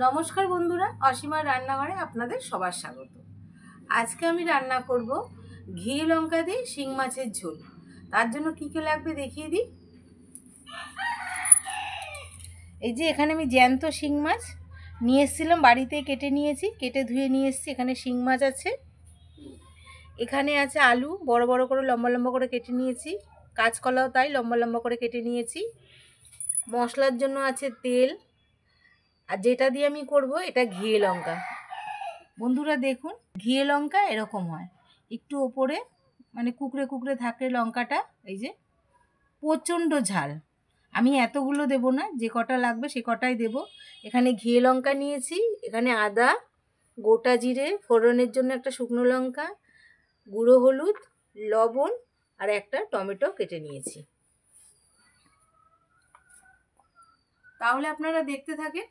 নমস্কার বন্ধুরা, অসীমার রান্নাঘরে আপনাদের সবার স্বাগত। আজকে আমি রান্না করব ঘি লঙ্কা দিয়ে শিং মাছের ঝোল। তার জন্য কী কী লাগবে দেখিয়ে দিই। এই যে এখানে আমি জ্যান্ত শিং মাছ নিয়ে এসেছিলাম, বাড়িতেই কেটে নিয়েছি, কেটে ধুয়ে নিয়ে এসেছি। এখানে শিং মাছ আছে, এখানে আছে আলু বড় বড় করে লম্বা লম্বা করে কেটে নিয়েছি, কাঁচকলাও তাই লম্বা লম্বা করে কেটে নিয়েছি। মশলার জন্য আছে তেল, আর যেটা দিয়ে আমি করব এটা ঘি লঙ্কা। বন্ধুরা দেখুন, ঘি লঙ্কা এরকম হয়, একটু ওপরে মানে কুকড়ে কুকড়ে থাকে লঙ্কাটা। এই যে প্রচণ্ড ঝাল, আমি এতগুলো দেব না, যে কটা লাগবে সে কটাই দেব। এখানে ঘি লঙ্কা নিয়েছি, এখানে আদা, গোটা জিরে, ফোড়নের জন্য একটা শুকনো লঙ্কা, গুঁড়ো হলুদ, লবণ আর একটা টমেটো কেটে নিয়েছি। তাহলে আপনারা দেখতে থাকেন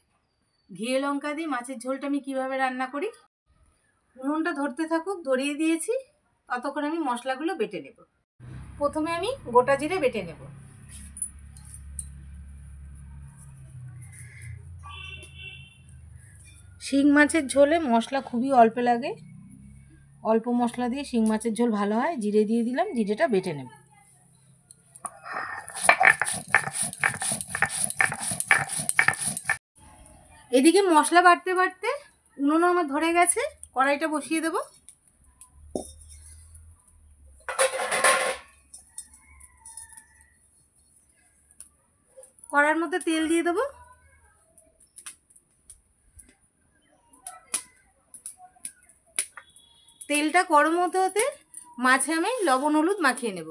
ঘি লঙ্কা দিয়ে মাছের ঝোলটা আমি কিভাবে রান্না করি। উনুনটা ধরতে থাকুক, ধরিয়ে দিয়েছি, ততক্ষণ আমি মশলাগুলো বেটে নেব। প্রথমে আমি গোটা জিরে বেটে নেব। শিং মাছের ঝোলে মশলা খুবই অল্প লাগে, অল্প মশলা দিয়ে শিং মাছের ঝোল ভালো হয়। জিরে দিয়ে দিলাম, জিরেটা বেটে নেব। এদিকে মশলা বাটতে বাটতে উনুনও আমার ধরে গেছে, কড়াইটা বসিয়ে দেব। কড়াইয়ের মধ্যে তেল দিয়ে দেবো। তেলটা গরম হতে হতে মাছে আমি লবণ হলুদ মাখিয়ে নেব।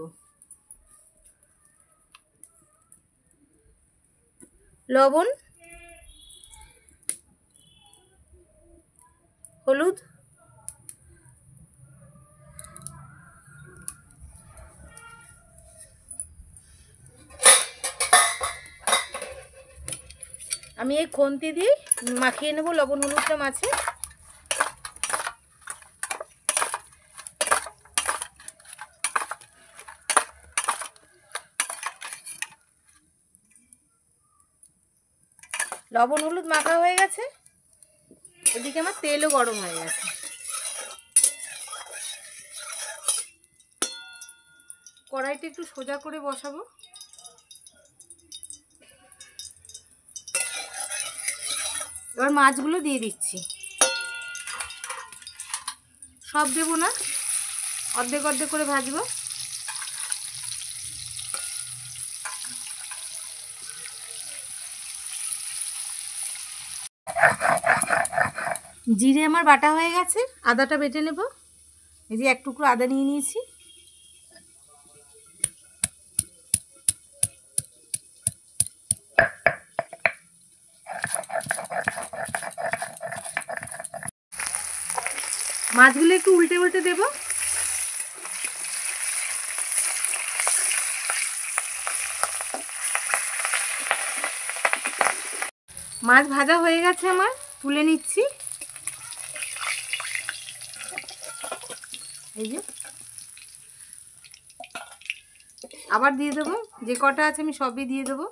লবণ, হলুদ, আমি এই খুন্তি দিয়ে মাখিয়ে নেব লবণ হলুদটা মাছে। লবণ হলুদ মাখা হয়ে গেছে, এদিকে আমার তেলও গরম হয়ে গেছে। কড়াইটা একটু সোজা করে বসাবো। এবার মাছগুলো দিয়ে দিচ্ছি, সব দেবো না, অর্ধেক অর্ধেক করে ভাজবো। জিরে আমার বাটা হয়ে গেছে, আদাটা বেটে নেব। এই যে এক টুকরো আদা নিয়ে নিয়েছি। মাছগুলো একটু উল্টে উল্টে দেব। মাছ ভাজা হয়ে গেছে আমার, তুলে নিচ্ছি। এই যে আবার দিয়ে দেবো, যে কটা আছে আমি সবই দিয়ে দেবো।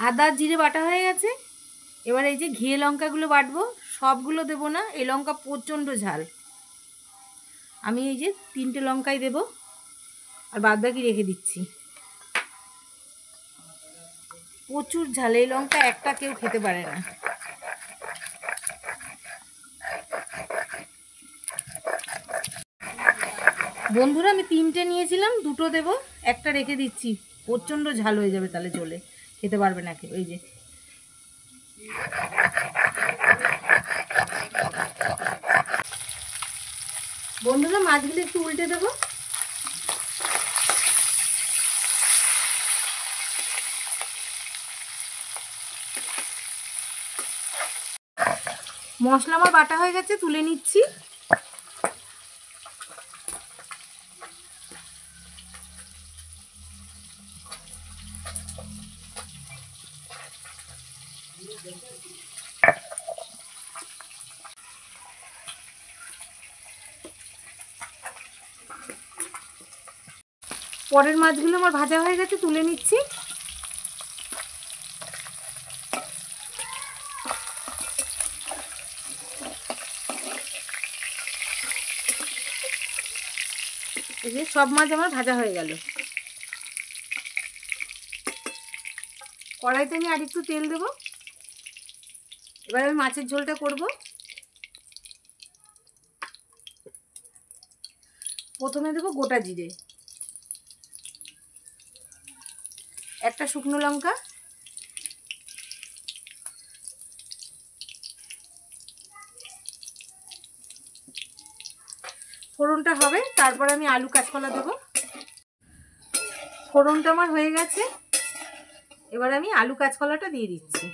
আদা জিরে বাটা হয়ে গেছে, এবার এই যে ঘিয়ে লঙ্কাগুলো বাটবো, সবগুলো দেবো না, এই লঙ্কা প্রচণ্ড ঝাল। আমি এই যে 3টে লঙ্কাই দেব, আর বাদ বাকি রেখে দিচ্ছি। প্রচুর ঝাল, এই লঙ্কা একটা কেউ খেতে পারে না। বন্ধুরা আমি 3টে নিয়েছিলাম, 2টো দেব, একটা রেখে দিচ্ছি, প্রচণ্ড ঝাল হয়ে যাবে, তাহলে চলে খেতে পারবে না কেউ। এই যে বন্ধুরা মাছগুলো একটু উল্টে দেবো। মশলা আমার বাটা হয়ে গেছে, তুলে নিচ্ছি। পরের মাছগুলো আমার ভাজা হয়ে গেছে, তুলে নিচ্ছি। এই যে সব মাছ আমার ভাজা হয়ে গেল। কড়াইতে আমি আর একটু তেল দেবো। এবার আমি মাছের ঝোলটা করব। প্রথমে দেবো গোটা জিরে, একটা শুকনো লঙ্কা, ফোড়নটা হবে, তারপর আমি আলু কাঁচকলা দেবো। ফোড়নটা আমার হয়ে গেছে, এবার আমি আলু কাঁচকলাটা দিয়ে দিচ্ছি।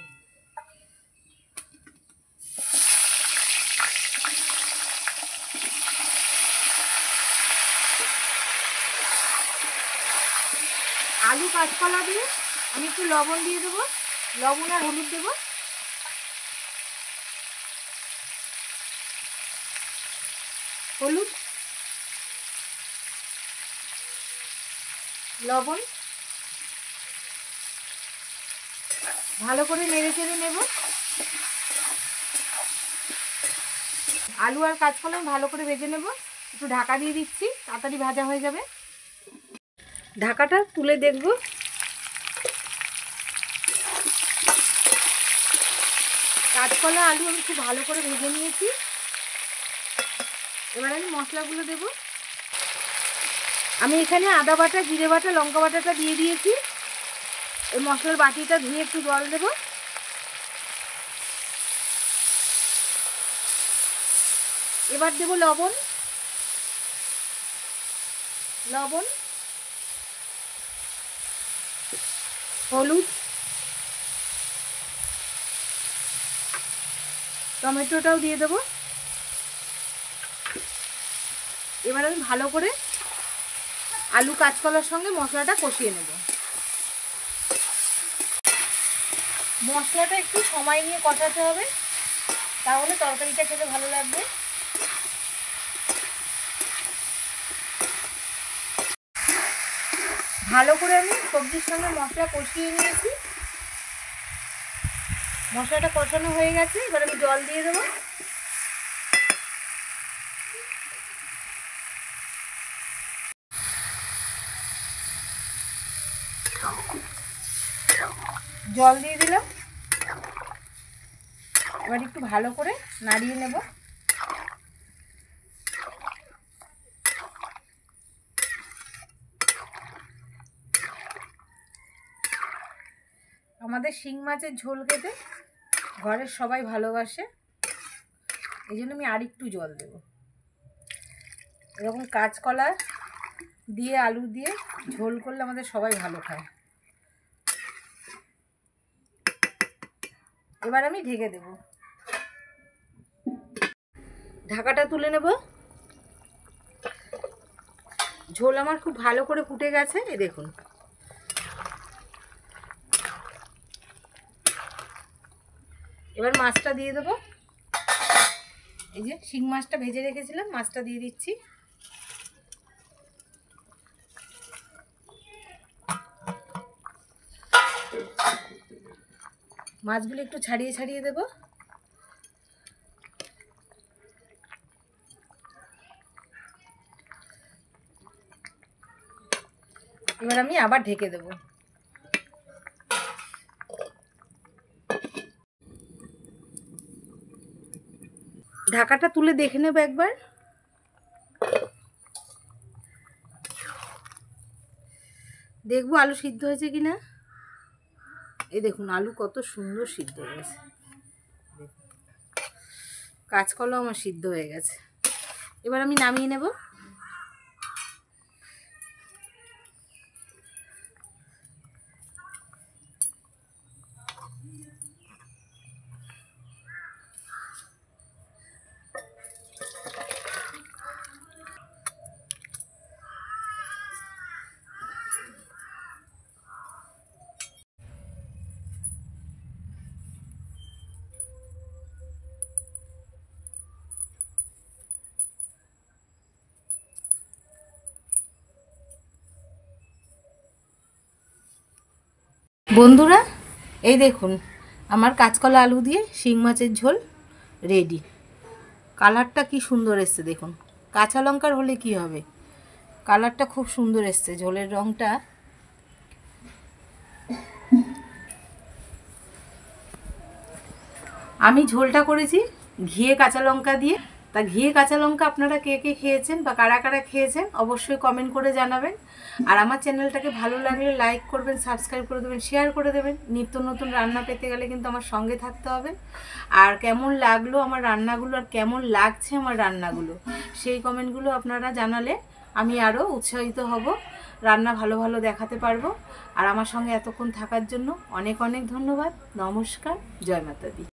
আলু কাঁচকলা দিয়ে আমি একটু লবণ দিয়ে দেবো, লবণ আর হলুদ দেবো। হলুদ, লবণ, ভালো করে নেড়ে চেড়ে নেব। আলু আর কাঁচকলা ভালো করে ভেজে নেব। একটু ঢাকা দিয়ে দিচ্ছি, তাড়াতাড়ি ভাজা হয়ে যাবে। ঢাকাটা তুলে দেখব। কাঁচকলা আলু আমি খুব ভালো করে ভেজে নিয়েছি। এবার আমি মশলাগুলো দেব। আমি এখানে আদা বাটা, জিরে বাটা, লঙ্কা বাটাটা দিয়ে দিয়েছি। এই মশলার বাটিটা ধুয়ে একটু জল দেব। এবার দেব লবণ, লবণ, হলুদ, টমেটোটাও দিয়ে দেব। এবার আমি ভালো করে আলু কাঁচকলার সঙ্গে মশলাটা কষিয়ে নেব। মশলাটা একটু সময় নিয়ে কষাতে হবে, তাহলে তরকারিটা খেতে ভালো লাগবে। ভালো করে আমি সবজির সঙ্গে মশলা কষিয়ে নিয়েছি। মশলাটা কষানো হয়ে গেছে, এবার আমি জল দিয়ে দেবো। জল দিয়ে দিলাম। এবার একটু ভালো করে নাড়িয়ে নেব। আমাদের শিং মাছের ঝোল খেতে ঘরের সবাই ভালোবাসে, এই জন্য আমি আর একটু জল দেব। এরকম কাঁচকলা দিয়ে আলু দিয়ে ঝোল করলে আমাদের সবাই ভালো খায়। এবার আমি ঢেকে দেব। ঢাকাটা তুলে নেব। ঝোল আমার খুব ভালো করে ফুটে গেছে, এই দেখুন। এবার মাছটা দিয়ে দেবো। এই যে শিং মাছটা ভেজে রেখেছিলাম, মাছটা দিয়ে দিচ্ছি। মাছগুলো একটু ছাড়িয়ে ছাড়িয়ে দেব। এবার আমি আবার ঢেকে দেব। ঢাকাটা তুলে দেখে নেব একবার। দেখবো আলু সিদ্ধ হয়েছে কিনা। এই দেখুন আলু কত সুন্দর সিদ্ধ হয়ে গেছে। কাঁচকলা আমার সিদ্ধ হয়ে গেছে। এবার আমি নামিয়ে নেব। বন্ধুরা এই দেখুন আমার কাঁচকলা আলু দিয়ে শিং মাছের ঝোল রেডি। কালারটা কি সুন্দর এসছে দেখুন, কাঁচা লঙ্কার হলে কি হবে, কালারটা খুব সুন্দর এসছে, ঝোলের রঙটা। আমি ঝোলটা করেছি ঘিয়ে কাঁচা লঙ্কা দিয়ে। তা ঘিয়ে কাঁচা লঙ্কা আপনারা কে কে খেয়েছেন বা কারা কারা খেয়েছেন অবশ্যই কমেন্ট করে জানাবেন। আর আমার চ্যানেলটাকে ভালো লাগলে লাইক করবেন, সাবস্ক্রাইব করে দেবেন, শেয়ার করে দেবেন। নিত্য নতুন রান্না পেতে গেলে কিন্তু আমার সঙ্গে থাকতে হবে। আর কেমন লাগলো আমার রান্নাগুলো আর কেমন লাগছে আমার রান্নাগুলো সেই কমেন্টগুলো আপনারা জানালে আমি আরও উৎসাহিত হব, রান্না ভালো ভালো দেখাতে পারবো। আর আমার সঙ্গে এতক্ষণ থাকার জন্য অনেক অনেক ধন্যবাদ। নমস্কার, জয় মাতা দি।